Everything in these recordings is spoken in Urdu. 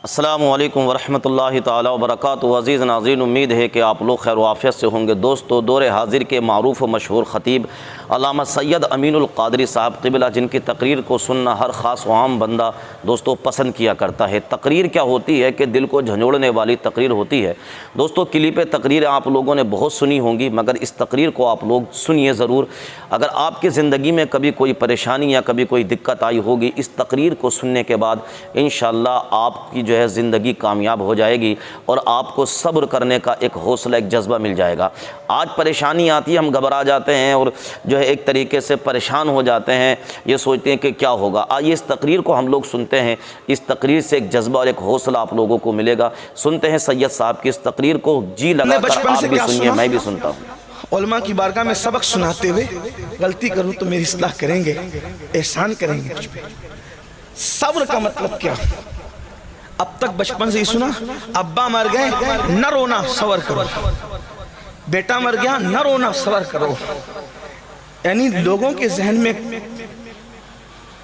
السلام علیکم ورحمۃ اللہ تعالی وبرکاتہ۔ عزیز ناظرین، امید ہے کہ آپ لوگ خیر و عافیت سے ہوں گے۔ دوستو، دور حاضر کے معروف و مشہور خطیب علامہ سید امین القادری صاحب قبلہ، جن کی تقریر کو سننا ہر خاص و عام بندہ دوستو پسند کیا کرتا ہے۔ تقریر کیا ہوتی ہے کہ دل کو جھنجھوڑنے والی تقریر ہوتی ہے۔ دوستو، کلپ تقریر آپ لوگوں نے بہت سنی ہوں گی، مگر اس تقریر کو آپ لوگ سنیے ضرور۔ اگر آپ کی زندگی میں کبھی کوئی پریشانی یا کبھی کوئی دقت آئی ہوگی، اس تقریر کو سننے کے بعد انشاءاللہ آپ کی جو ہے زندگی کامیاب ہو جائے گی اور آپ کو صبر کرنے کا ایک حوصلہ، ایک جذبہ مل جائے گا۔ آج پریشانی آتی ہے، ہم گھبرا جاتے ہیں اور جو ہے ایک طریقے سے پریشان ہو جاتے ہیں، یہ سوچتے ہیں کہ کیا ہوگا۔ آئیے اس تقریر کو ہم لوگ سنتے ہیں، اس تقریر سے ایک جذبہ اور ایک حوصلہ آپ لوگوں کو ملے گا۔ سنتے ہیں سید صاحب کی اس تقریر کو، جی لگا کر آپ بھی سنیے، میں بھی سنتا ہوں۔ علماء کی بارگاہ میں سبق سناتے ہوئے غلطی کروں تو میری اصلاح کریں گے، احسان کریں گے مجھ پہ۔ صبر کا مطلب کیا؟ اب تک بچپن سے ہی سنا، ابا مر گئے نہ رونا صبر کرو، بیٹا مر گیا نہ رونا صبر کرو۔ یعنی لوگوں کے ذہن میں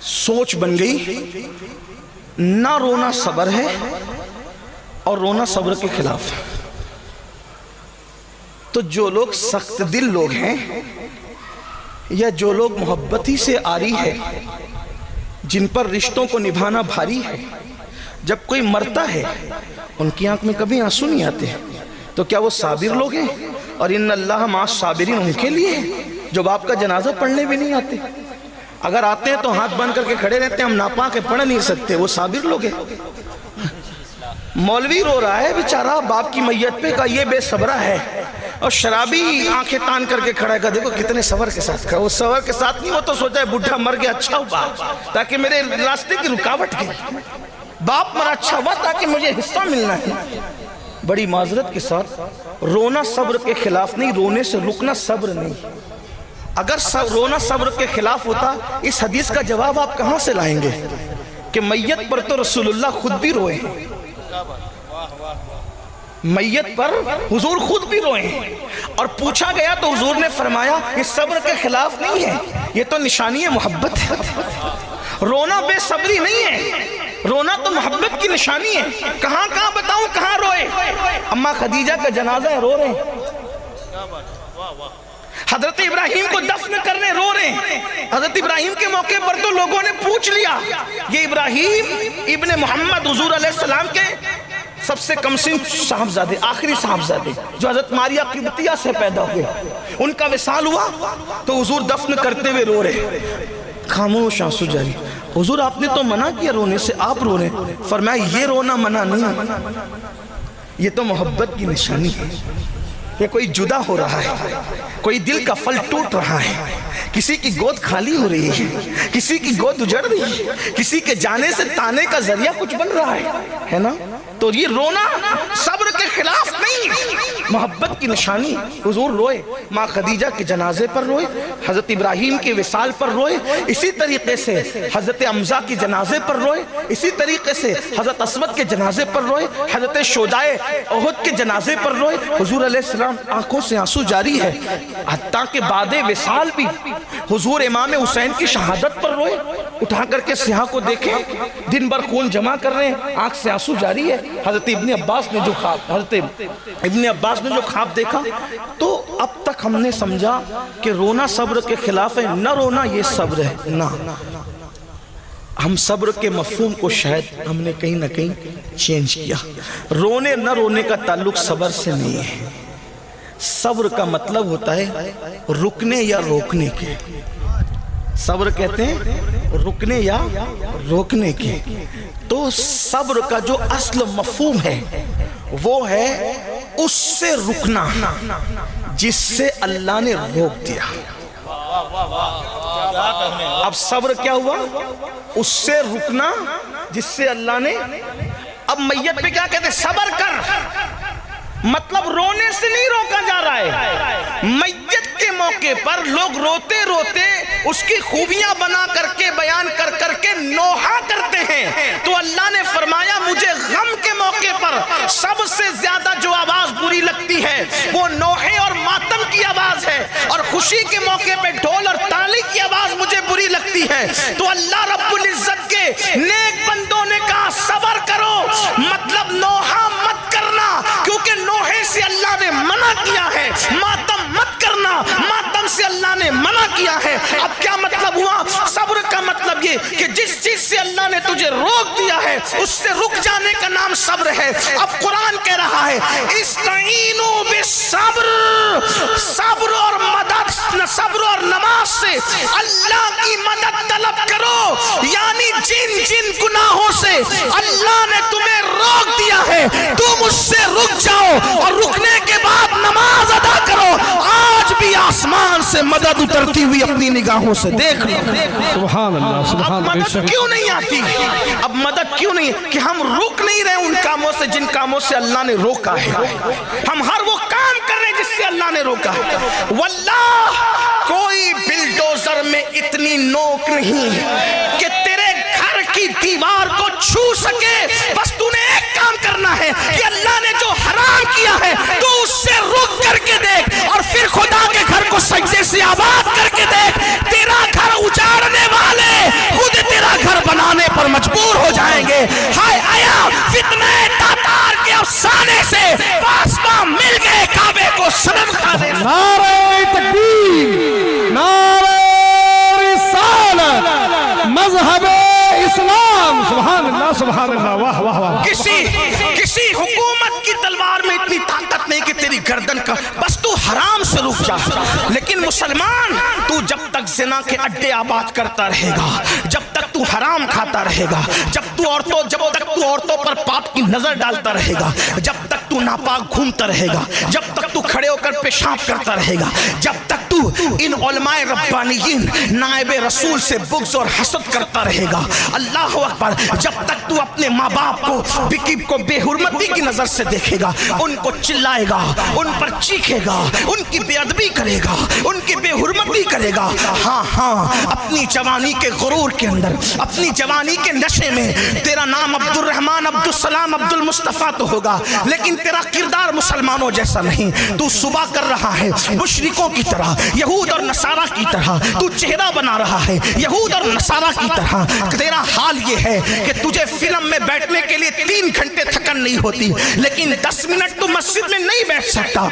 سوچ بن گئی نہ رونا صبر ہے اور رونا صبر کے خلاف ہے۔ تو جو لوگ سخت دل لوگ ہیں یا جو لوگ محبت ہی سے آری ہے، جن پر رشتوں کو نبھانا بھاری ہے، جب کوئی مرتا ہے ان کی آنکھ میں کبھی آنسو نہیں آتے، تو کیا وہ صابر لوگ ہیں؟ اور ان اللہ مع الصابرین ان کے لیے جو باپ کا جنازہ پڑھنے بھی نہیں آتے، اگر آتے ہیں تو ہاتھ بن کر کے کھڑے رہتے ہیں، ہم ناپاک کے پڑھ نہیں سکتے، وہ صابر لوگ ہیں۔ مولوی رو رہا ہے بیچارہ باپ کی میت پہ، کا یہ بے صبرہ ہے، اور شرابی آنکھیں تان کر کے کھڑا ہے، کہ دیکھو کتنے صبر کے ساتھ کھڑا۔ وہ صبر کے ساتھ نہیں، وہ تو سوچا ہے بڈھا مر گیا اچھا ہوا تاکہ میرے راستے کی رکاوٹ گئی، باپ مرا اچھا ہوا تاکہ مجھے حصہ ملنا ہے۔ بڑی معذرت کے ساتھ رونا صبر کے خلاف نہیں، رونے سے رکنا صبر نہیں۔ اگر رونا صبر کے خلاف ہوتا، اس حدیث کا جواب آپ کہاں سے لائیں گے کہ میت پر تو رسول اللہ خود بھی روئے ہیں، میت پر حضور خود بھی روئے ہیں، اور پوچھا گیا تو حضور نے فرمایا یہ صبر کے خلاف نہیں ہے، یہ تو نشانی محبت ہے۔ رونا بے صبری نہیں ہے، رونا تو محبت کی نشانی ہے۔ کہاں کہاں بتاؤں کہاں روئے؟ اماں خدیجہ کا جنازہ ہے، رو رہے ہیں۔ حضرت ابراہیم کو دفن کرنے رو رہے ہیں۔ حضرت ابراہیم کے موقع پر تو لوگوں نے پوچھ لیا، یہ ابراہیم ابن محمد حضور علیہ السلام کے سب سے کم سن صاحبزادے، آخری صاحبزادے جو حضرت ماریہ قبطیہ سے پیدا ہوئے، ان کا وصال ہوا تو حضور دفن کرتے ہوئے رو رہے، خاموش آنسو جاری۔ حضور آپ نے تو منع کیا رونے سے، آپ رو رہے ہیں۔ فرمایا یہ رونا منع نہیں، یہ تو محبت کی نشانی ہے۔ یہ کوئی جدا ہو رہا ہے، کوئی دل کا پھل ٹوٹ رہا ہے، کسی کی گود خالی ہو رہی ہے، کسی کی گود اجڑ رہی ہے، کسی کے جانے سے تانے کا ذریعہ کچھ بن رہا ہے نا؟ تو یہ رونا صبر کے خلاف نہیں، محبت کی نشانی۔ حضور روئے، ماں خدیجہ کے جنازے پر روئے، حضرت ابراہیم کے وصال پر روئے، اسی طریقے سے حضرت حمزہ کے جنازے پر روئے، اسی طریقے سے حضرت اسود کے جنازے پر روئے، حضرت شہدائے احد کے جنازے پر روئے۔ حضور علیہ السلام آنکھوں سے آنسو جاری ہے، حتیٰ کہ بعد وصال بھی حضور امام حسین کی شہادت پر روئے، اٹھا کر کے سیاہ کو دیکھیں، دن بھر خون جمع کر رہے ہیں، آنکھ سے آنسو جاری ہے۔ حضرت ابن عباس نے جو خواب دیکھا، تو اب تک ہم نے سمجھا کہ رونا صبر کے خلاف ہے، نہ رونا یہ صبر ہے۔ نہ، ہم صبر کے مفہوم کو شاید ہم نے کہیں نہ کہیں چینج کیا۔ رونے نہ رونے کا تعلق صبر سے نہیں ہے، صبر کا مطلب ہوتا ہے رکنے یا روکنے کے۔ صبر کہتے ہیں رکنے یا روکنے کے۔ تو صبر کا جو اصل مفہوم ہے وہ ہے اس سے رکنا جس سے اللہ نے روک دیا۔ اب صبر کیا ہوا؟ اس سے رکنا جس سے اللہ نے، اب میت پہ کیا کہتے ہیں؟ صبر کر، مطلب رونے سے نہیں روکا جا رہا ہے۔ میت کے موقع پر لوگ روتے روتے اس کی خوبیاں بنا کر کے بیان کر کر کے نوحہ کرتے ہیں، تو اللہ نے فرمایا مجھے غم کے موقع پر سب سے زیادہ جو آواز بری لگتی ہے وہ نوحے اور ماتم کی آواز ہے، اور خوشی کے موقع پہ ڈھول اور تالی کی آواز مجھے بری لگتی ہے۔ تو اللہ رب العزت کے نیک بندوں نے کہا صبر کرو، کیا ہے، ماتم مت کرنا، ماتم سے اللہ نے منع کیا ہے۔ اب کیا مطلب ہوا؟ صبر کا مطلب یہ کہ جس چیز سے اللہ نے تجھے روک دیا ہے اس سے رک جانے کا نام صبر ہے۔ اب قرآن کہہ رہا ہے استعینوا بالصبر، صبر اور مدد، صبر اور نماز سے اللہ کی مدد طلب کرو، یعنی جن جن گناہوں سے اللہ نے تمہیں روک دیا ہے تم اس سے رک جاؤ، اور رکنے کے بعد نماز ادا کرو۔ آج بھی آسمان سے مدد اترتی ہوئی اپنی نگاہوں سے دیکھ لو۔ سبحان اللہ، سبحان اب اللہ۔ مدد کیوں نہیں آتی؟ اب مدد کیوں نہیں؟ کہ ہم رک نہیں رہے ان کاموں سے جن کاموں سے اللہ نے روکا ہے۔ ہم ہر وہ کام کر رہے ہیں جس سے اللہ نے روکا ہے۔ واللہ کوئی بلڈوزر میں اتنی نوک نہیں کہ تیرے گھر کی دیوار کو چھو سکے، بس تو نے ایک کام کرنا ہے کہ اللہ نے جو حرام کیا ہے تو اس سے رک کر کے دیکھ، اور پھر خدا کے گھر کو سجدے سے آباد کر کے دیکھ۔ تیرا گھر اجاڑنے والے خود تیرا گھر بنانے پر مجبور ہو جائیں گے۔ ہائے آیا فتنہ تاتار کے افسانے سے پاسباں مل گئے کعبے کو صنم کھانے۔ نعرہ تکبیر، نعرہ رسالت، مذہب اسلام۔ سبحان اللہ، سبحان اللہ، واہ واہ واہ۔ کسی حکومت کی تلوار میں اتنی طاقت نہیں کہ تیری گردن کا، بس تو حرام سے رک جا۔ لیکن مسلمان تو جب تک زنا کے اڈے آباد کرتا رہے گا، جب تک تو حرام کھاتا رہے گا، جب تک تو عورتوں پر پاپ کی نظر ڈالتا رہے گا، جب تک تو ناپاک گھومتا رہے گا، جب تک تو کھڑے ہو کر پیشاب کرتا رہے گا، جب تک تو ان علماء ربانیین نائب رسول سے بغض اور حسد کرتا رہے گا، اللہ اکبر، جب تک تو اپنے ماں باپ کو بے حرمتی کی نظر سے دیکھے گا، ان کو چلائے گا، ان پر چیخے گا، ان کی بے ادبی کرے گا، ان کی بے حرمتی کرے گا، ہاں اپنی جوانی کے غرور کے اندر، اپنی جوانی کے نشے میں تیرا نام عبد الرحمن، عبد السلام، عبد المصطفیٰ تو ہوگا، لیکن تیرا کردار مسلمانوں جیسا نہیں۔ تو صبح کر رہا ہے مشرکوں کی طرح، یہود اور نصارہ کی طرح، تو چہرہ بنا رہا ہے یہود اور نصارہ کی طرح۔ تیرا حال یہ ہے کہ تجھے فلم میں بیٹھنے کے لیے 3 گھنٹے تھکن نہیں ہوتی، لیکن 10 منٹ تو مسجد میں نہیں بیٹھ سکتا۔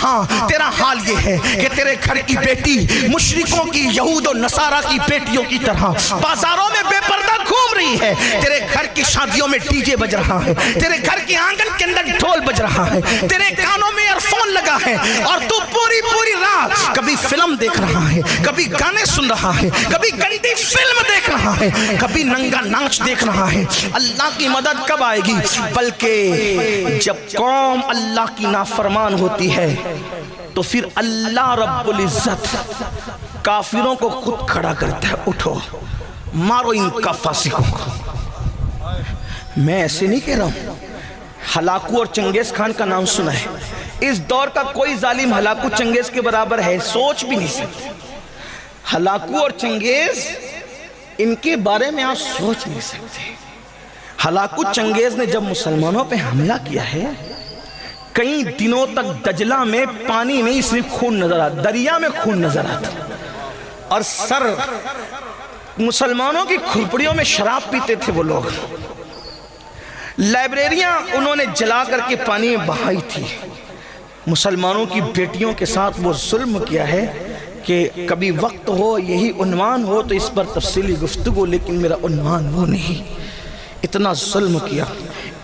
ہاں تیرا حال یہ ہے کہ تیرے گھر کی بیٹی مشرکوں کی، یہود اور نصارہ کی بیٹیوں کی طرح بازاروں میں بے پردہ گھوم رہی ہے، تیرے گھر کی شادیوں میں ڈی جے بج رہا ہے، تیرے گھر کے آنگن کے اندر ڈھول بج رہا ہے، تیرے کانوں میں ایئر فون لگا ہے، اور تو پوری رات کبھی فلم دیکھ رہا ہے، کبھی گانے سن رہا ہے، کبھی گندی فلم دیکھ رہا ہے، کبھی ننگا ناچ دیکھ رہا ہے۔ اللہ کی مدد کب آئے گی؟ بلکہ جب قوم اللہ کی نافرمان ہوتی ہے تو پھر اللہ رب العزت کافروں کو خود کھڑا کرتا ہے، اٹھو مارو ان کا فاسقوں کو۔ میں ایسے نہیں کہہ رہا ہوں، ہلاکو اور چنگیز خان کا نام سنا ہے، اس دور کا کوئی ظالم ہلاکو چنگیز کے برابر ہے، سوچ بھی نہیں سکتے۔ ہلاکو اور چنگیز، ان کے بارے میں آپ سوچ نہیں سکتے۔ ہلاکو چنگیز نے جب مسلمانوں پہ حملہ کیا ہے، کئی دنوں تک دجلہ میں پانی میں صرف خون نظر آتا، دریا میں خون نظر آتا، اور سر مسلمانوں کی کھرپڑیوں میں شراب پیتے تھے وہ لوگ۔ لائبریریاں انہوں نے جلا کر کے پانی میں بہائی تھی۔ مسلمانوں کی بیٹیوں کے ساتھ وہ ظلم کیا ہے کہ کبھی وقت ہو، یہی عنوان ہو تو اس پر تفصیلی گفتگو، لیکن میرا عنوان وہ نہیں۔ اتنا ظلم کیا۔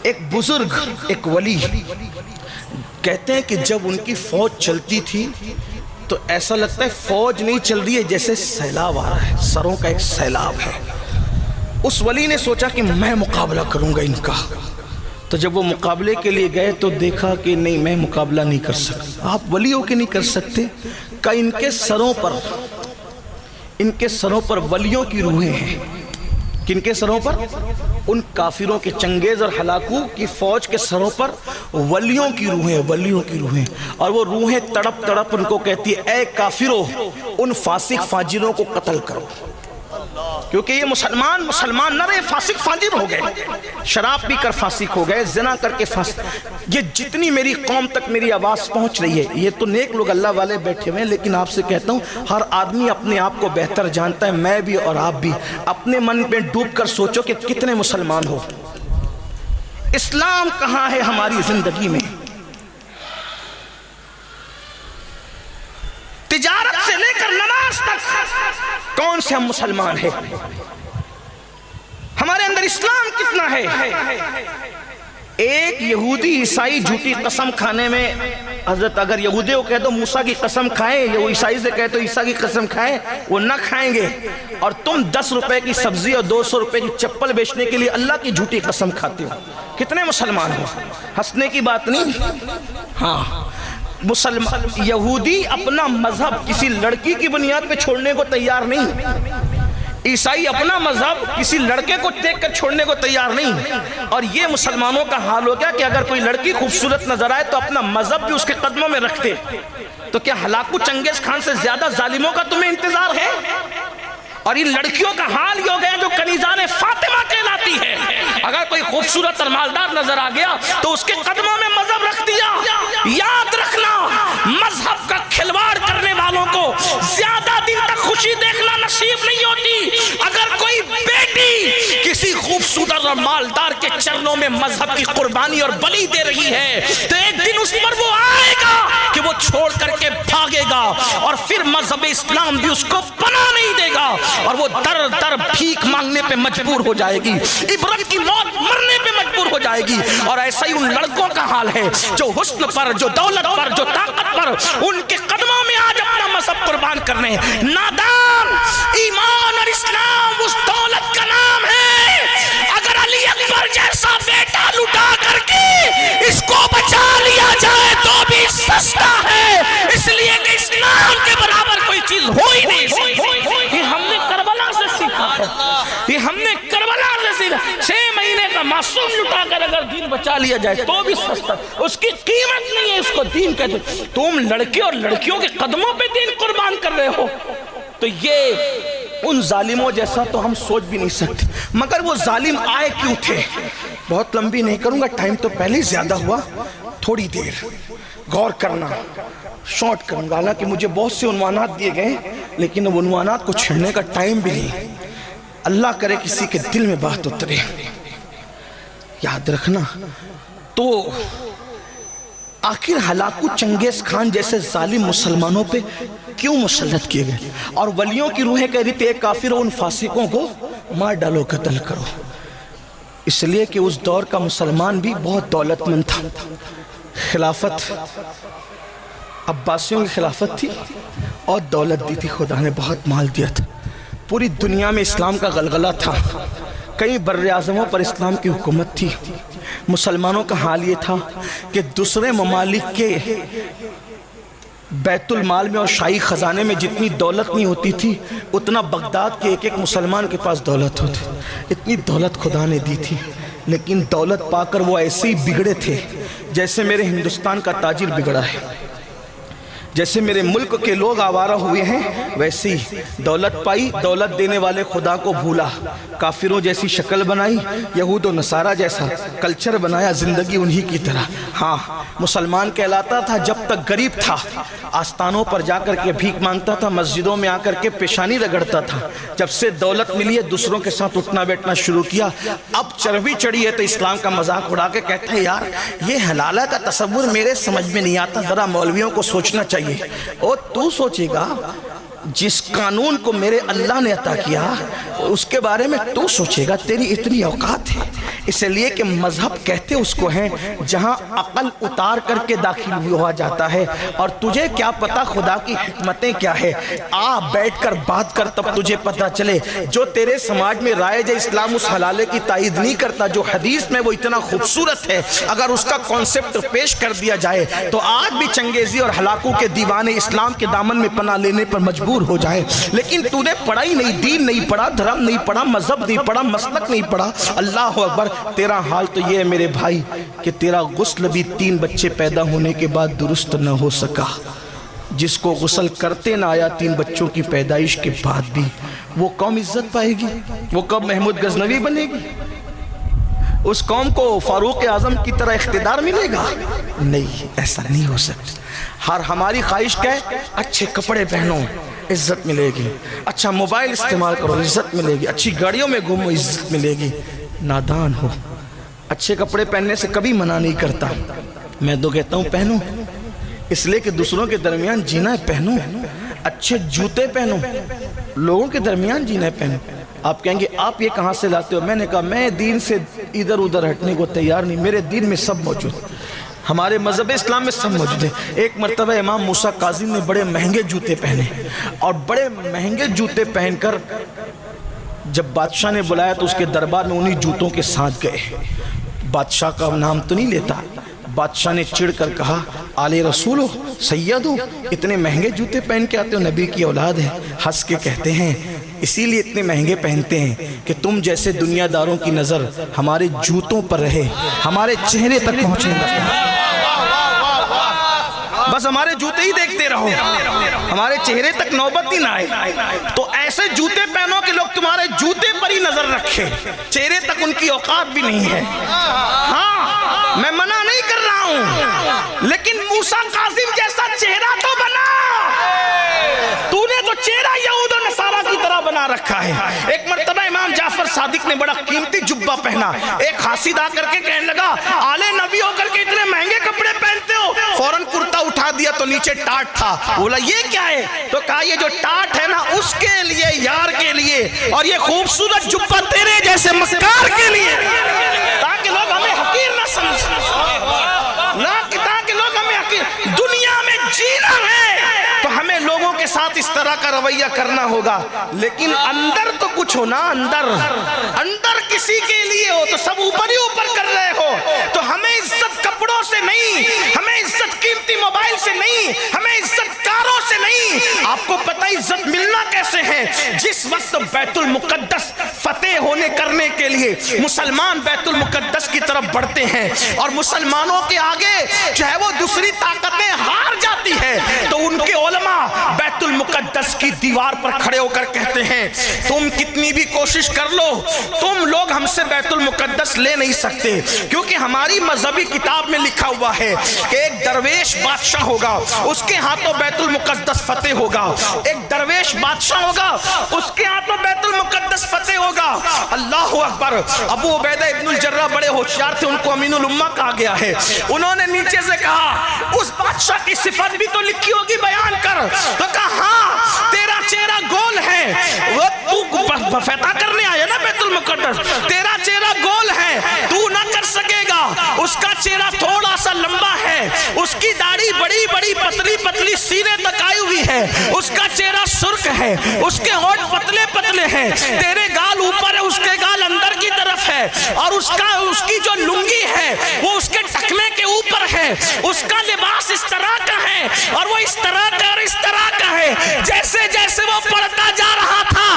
ایک بزرگ، ایک ولی کہتے ہیں کہ جب ان کی فوج چلتی تھی تو ایسا لگتا ہے فوج نہیں چل رہی ہے، جیسے سیلاب آ رہا ہے، سروں کا ایک سیلاب ہے۔ اس ولی نے سوچا کہ میں مقابلہ کروں گا ان کا۔ تو جب وہ مقابلے کے لیے گئے تو دیکھا کہ نہیں، میں مقابلہ نہیں کر سکتا۔ آپ ولی ہو کے نہیں کر سکتے؟ کہ ان کے سروں پر ولیوں کی روحیں ہیں۔ کن کے سروں پر؟ ان کافروں کے، چنگیز اور ہلاکو کی فوج کے سروں پر ولیوں کی روحیں، اور وہ روحیں تڑپ تڑپ ان کو کہتی ہے اے کافروں، ان فاسق فاجروں کو قتل کرو، کیونکہ یہ مسلمان نہ رہے، فاسق فاجر ہو گئے، شراب پی کر فاسق ہو گئے، زنا کر کے فاسق۔ یہ جتنی میری قوم تک میری آواز پہنچ رہی ہے، یہ تو نیک لوگ اللہ والے بیٹھے ہوئے ہیں، لیکن آپ سے کہتا ہوں ہر آدمی اپنے آپ کو بہتر جانتا ہے، میں بھی اور آپ بھی۔ اپنے من میں ڈوب کر سوچو کہ کتنے مسلمان ہو، اسلام کہاں ہے ہماری زندگی میں؟ آج تک کون سے ہم مسلمان ہیں؟ ہمارے اندر اسلام کتنا ہے؟ ایک یہودی عیسائی جھوٹی قسم کھانے میں، حضرت اگر یہودی کو کہہ دو موسیٰ کی قسم کھائیں، یا وہ عیسائی سے کہے تو عیسیٰ کی قسم کھائیں، وہ نہ کھائیں گے. اور تم 10 روپے کی سبزی اور 200 روپے کی چپل بیچنے کے لیے اللہ کی جھوٹی قسم کھاتے ہو. کتنے مسلمان ہو؟ ہنسنے کی بات نہیں. ہاں، یہودی اپنا مذہب کسی لڑکی کی بنیاد پہ چھوڑنے کو تیار نہیں. عیسائی اپنا مذہب کسی لڑکے کو دیکھ کر چھوڑنے کو تیار نہیں. اور یہ مسلمانوں کا حال ہو گیا کہ اگر کوئی لڑکی خوبصورت نظر آئے تو اپنا مذہب بھی اس کے قدموں میں رکھتے. تو کیا ہلاکو چنگیز خان سے زیادہ ظالموں کا تمہیں انتظار ہے؟ اور ان لڑکیوں کا حال یہ ہو گیا جو کنیزان فاطمہ کہلاتی ہے. اگر کوئی خوبصورت اور مالدار نظر آ گیا تو اس کے قدموں میں مذہب رکھ دیا. یاد رکھنا، مذہب کا کھلواڑ کرنے والوں کو زیادہ دن تک خوشی دیکھنا نصیب نہیں ہوتی. اگر کوئی بیٹی کسی خوبصورت اور مالدار کے چرنوں میں مذہب کی قربانی اور بلی دے رہی ہے تو ایک دن اس پر وہ آئے گا کہ وہ چھوڑ کر کے بھاگے گا، اور پھر مذہب اسلام بھی اس کو پناہ نہیں دے گا، اور وہ در در بھیک مانگنے پہ مجبور ہو جائے گی، عبرت کی موت مرنے پہ مجبور ہو جائے گی. اور ایسا ہی ان لڑکوں کا حال ہے جو حسن پر، جو دولت پر، جو طاقت پر، ان کے قدموں میں آج اپنا مذہب قربان کرنے. نادان، ایمان اور اسلام اس دولت کا نام ہے. اگر علی اکبر جیسا بیٹا لٹا کر کے اس کو بچا لیا جائے تو بھی سستا ہے، اس لیے کہ اسلام کے برابر کوئی چیز ہو ہی نہیں سکتی. یہ ہم نے کربلا سے سیکھا ہے، یہ ہم نے کربلا سے سیکھا. 6 مہینے کا معصوم لٹا کر اگر دین بچا لیا جائے تو بھی سستا، اس کی قیمت نہیں ہے، اس کو دین کہتے. تم لڑکے اور لڑکیوں کے قدموں پہ دین قربان کر رہے ہو. تو یہ ان ظالموں جیسا تو ہم سوچ بھی نہیں سکتے. مگر وہ ظالم آئے کیوں تھے؟ بہت لمبی نہیں کروں گا، ٹائم تو پہلے ہی زیادہ ہوا. تھوڑی دیر غور کرنا، شارٹ کروں گا. حالانکہ مجھے بہت سے عنوانات دیے گئے لیکن اب عنوانات کو چھڑنے کا ٹائم بھی نہیں. اللہ کرے کسی کے دل میں بات اترے. یاد رکھنا، تو آخر ہلاکو چنگیز خان جیسے ظالم مسلمانوں پہ کیوں مسلط کیے گئے؟ اور ولیوں کی روحیں کہہ رہی تھی ایک کافر ان فاسقوں کو مار ڈالو، قتل کرو. اس لیے کہ اس دور کا مسلمان بھی بہت دولت مند تھا. خلافت عباسیوں کی خلافت تھی اور دولت دی تھی، خدا نے بہت مال دیا تھا. پوری دنیا میں اسلام کا غلغلہ تھا، کئی براعظموں پر اسلام کی حکومت تھی. مسلمانوں کا حال یہ تھا کہ دوسرے ممالک کے بیت المال میں اور شاہی خزانے میں جتنی دولت نہیں ہوتی تھی اتنا بغداد کے ایک ایک مسلمان کے پاس دولت ہوتی. اتنی دولت خدا نے دی تھی، لیکن دولت پا کر وہ ایسے ہی بگڑے تھے جیسے میرے ہندوستان کا تاجر بگڑا ہے. جیسے میرے ملک کے لوگ آوارہ ہوئے ہیں ویسے ہی دولت پائی، دولت دینے والے خدا کو بھولا، کافروں جیسی شکل بنائی، یہود و نصارہ جیسا کلچر بنایا، زندگی انہی کی طرح. ہاں، مسلمان کہلاتا تھا جب تک غریب تھا، آستانوں پر جا کر کے بھیک مانگتا تھا، مسجدوں میں آ کر کے پیشانی رگڑتا تھا. جب سے دولت ملی ہے دوسروں کے ساتھ اٹھنا بیٹھنا شروع کیا. اب چربی چڑھی ہے تو اسلام کا مذاق اڑا کے کہتا ہے یار یہ حلالہ کا تصور میرے سمجھ میں نہیں آتا، ذرا مولویوں کو سوچنا چاہیے. اور تو سوچے گا جس قانون کو میرے اللہ نے عطا کیا اس کے بارے میں تو سوچے گا، تیری اتنی اوقات ہے. اس لیے کہ مذہب کہتے اس کو ہیں جہاں عقل اتار کر کے داخل ہوا جاتا ہے. اور تجھے کیا پتا خدا کی حکمتیں کیا ہے؟ آ بیٹھ کر بات کر تب تجھے پتا چلے. جو تیرے سماج میں رائج اسلام اس حلالے کی تائید نہیں کرتا جو حدیث میں وہ اتنا خوبصورت ہے، اگر اس کا کانسیپٹ پیش کر دیا جائے تو آج بھی چنگیزی اور ہلاکو کے دیوانے اسلام کے دامن میں پناہ لینے پر مجبور ہو جائے. لیکن تو نے پڑھا ہی نہیں، دین نہیں پڑھا، دھرم نہیں پڑھا، مذہب نہیں پڑھا، مسلک نہیں پڑھا. اللہ اکبر. تیرا حال تو یہ ہے میرے بھائی کہ تیرا غسل بھی 3 بچے پیدا ہونے کے بعد درست نہ ہو سکا. جس کو غسل کرتے نہ آیا 3 بچوں کی پیدائش کے بعد بھی، وہ قوم عزت پائے گی؟ وہ کب محمود غزنوی بنے گی؟ اس قوم کو فاروق اعظم کی طرح اقتدار ملے گا؟ نہیں، ایسا نہیں ہو سکتا. ہر ہماری خواہش کیا ہے؟ اچھے کپڑے پہنو، عزت ملے گی. اچھا موبائل استعمال کرو، عزت ملے گی. اچھی گاڑیوں میں گھومو، عزت ملے گی. نادان ہو. اچھے کپڑے پہننے سے کبھی منع نہیں کرتا، میں تو کہتا ہوں پہنو، اس لیے کہ دوسروں کے درمیان جینا ہے. پہنو. اچھے جوتے پہنو، لوگوں کے درمیان جینے پہنو. آپ کہیں گے آپ یہ کہاں سے لاتے ہو؟ میں نے کہا میں دین سے ادھر ادھر ہٹنے کو تیار نہیں، میرے دین میں سب موجود ہے، ہمارے مذہب اسلام میں سب موجود ہے. ایک مرتبہ امام موسیٰ کاظم نے بڑے مہنگے جوتے پہنے، اور بڑے مہنگے جوتے پہن کر جب بادشاہ نے بلایا تو اس کے دربار میں انہی جوتوں کے ساتھ گئے. بادشاہ کا نام تو نہیں لیتا. بادشاہ نے چڑھ کر کہا آل رسول ہو، سید ہو، اتنے مہنگے جوتے پہن کے آتے ہو، نبی کی اولاد ہے. ہنس کے کہتے ہیں اسی لیے اتنے مہنگے پہنتے ہیں کہ تم جیسے دنیا داروں کی نظر ہمارے جوتوں پر رہے، ہمارے چہرے تک پہنچنے لگے. بس ہمارے جوتے ہی دیکھتے رہو، ہمارے چہرے تک نوبت ہی نہ آئے. تو ایسے جوتے پہنو کہ لوگ تمہارے جوتے پر ہی نظر رکھے، چہرے تک ان کی اوقات بھی نہیں ہے. ہاں میں منع نہیں کر رہا ہوں، لیکن موسیٰ کاظم جیسا چہرہ تو بنا. تو نے تو چہرہ یہود و نصارہ کی طرح بنا رکھا ہے. ایک مرتبہ امام جعفر صادق نے بڑا قیمتی جبہ پہنا. ایک حاسد آ کر کے کہنے لگا آل نبی ہو کر کے اتنے مہنگے کپڑے پہنتے ہو. فوراً کرتا اٹھا دیا تو نیچے ٹاٹ تھا. بولا یہ کیا ہے؟ تو کہا یہ جو ٹاٹ ہے نا اس کے لیے، یار کے لیے، اور یہ خوبصورت جبہ تیرے جیسے مکار کے لیے، تاکہ لوگ ہمیں حقیر نہ سمجھیں، تاکہ لوگ ہمیں حقیر. دنیا میں جینا ہے تو ہمیں لوگوں کے ساتھ اس طرح کا رویہ کرنا ہوگا، لیکن اندر تو کچھ ہو نا. اندر کسی کے لیے ہو تو سب اوپر ہی اوپر کر رہے ہو. تو ہمیں عزت کپڑوں سے نہیں، ہمیں عزت قیمتی موبائل سے نہیں، ہمیں عزت کاروں سے نہیں. آپ کو پتہ عزت ملنا کیسے ہے؟ جس وقت بیت المقدس فتح ہونے کرنے کے لیے مسلمان بیت المقدس کی طرف بڑھتے ہیں اور مسلمانوں کے آگے جو ہے وہ دوسری طاقتیں ہار جاتی ہیں، تو ان کے علماء بیت المقدس کی دیوار پر کھڑے ہو کر کہتے ہیں تم کتنی بھی کوشش کر لو، تم لوگ ہم سے بیت المقدس لے نہیں سکتے، کیونکہ ہماری مذہبی کتاب میں لکھا ہوا ہے کہ ایک درویش بادشاہ ہوگا، اس کے ہاتھوں بیت المقدس فتح ہوگا. ایک درویش بادشاہ ہوگا، اس کے ہاتھوں بیت المقدس فتح ہوگا. اللہ اکبر. ابو عبیدہ ابن الجراح بڑے ہوشیار تھے، ان کو امین الامہ کہا گیا ہے. انہوں نے نیچے سے کہا اس بادشاہ کی صفت بھی تو لکھی ہوگی، بیان کر. تو کہا ہاں تیرا چہرہ گول ہے، وہ تو فتح کرنے آیا نا بیت المقدس، تیرا چہرہ گول ہے، تو نہ کر سکے گا. اس کا چہرہ تھوڑا سا لمبا ہے، اس کی داڑھی بڑی بڑی پتلی پتلی سینے تک آئی ہوئی ہے، اس کا چہرہ سرخ ہے، اس کے ہونٹ پتلے پتلے ہیں، تیرے گال اوپر ہے، اس کے گال اندر کی طرف ہے، اور اس کی جو لنگی ہے وہ اس کے ٹکنے کے اوپر ہے، اس کا لباس اس طرح کا ہے اور وہ اس طرح کا اور اس طرح کا ہے. جیسے جیسے وہ پڑھتا جا رہا تھا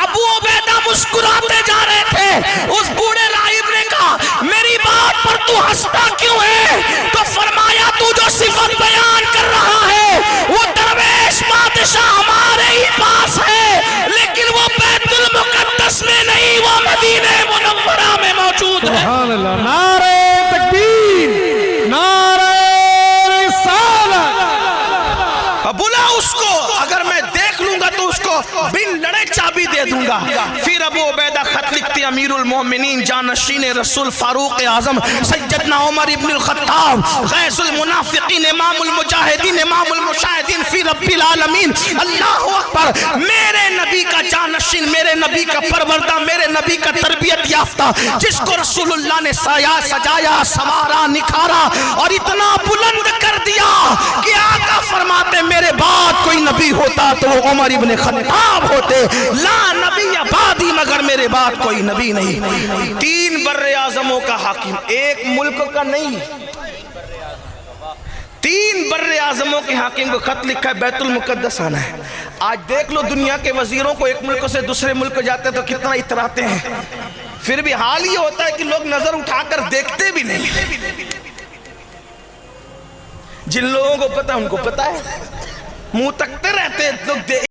ابو عبیدہ مسکراتے جا رہے تھے. اس بوڑھے راہب نے کہا میری بات پر تو ہنستا کیوں ہے؟ تو فرمایا تو جو صفت بیان کر رہا ہے وہ درویش بادشاہ ہمارے ہی پاس ہے، لیکن وہ بیت المقدس میں نہیں، وہ مدینہ منورہ میں موجود ہے. سبحان اللہ. نعرہ تکبیر، نعرہ رسالت. بلا اس کو، اگر میں دیکھ لوں گا تو اس کو بن لڑے چابی دے دوں گا. پھر ابو عبیدہ خط لکھتے امیر المومنین جانشین رسول فاروق اعظم سیدنا عمر ابن الخطاب غیث المنافقین امام المجاہدین امام المشاہدین فی رب العالمین. اللہ اکبر. میرے نبی کا جانشین، میرے نبی کا پروردہ، میرے نبی کا تربیت یافتہ، جس کو رسول اللہ نے سجایا سوارا نکھارا اور اتنا بلند کر دیا کہ آقا فرماتے میرے بعد کوئی نبی ہوتا تو وہ عمر ابن خطاب ہوتے. لا نبی بعدی، مگر میرے بعد کوئی نبی نہیں. 3 بر اعظموں کا حاکم، ایک ملک کا نہیں، 3 بر اعظموں کے حاکم کو خط لکھا ہے بیت المقدس آنا ہے. آج دیکھ لو دنیا کے وزیروں کو ایک ملک سے دوسرے ملک جاتے تو کتنا اتراتے ہیں، پھر بھی حال یہ ہوتا ہے کہ لوگ نظر اٹھا کر دیکھتے بھی نہیں. جن لوگوں کو پتا ان کو پتا ہے، منہ تکتے رہتے لوگ.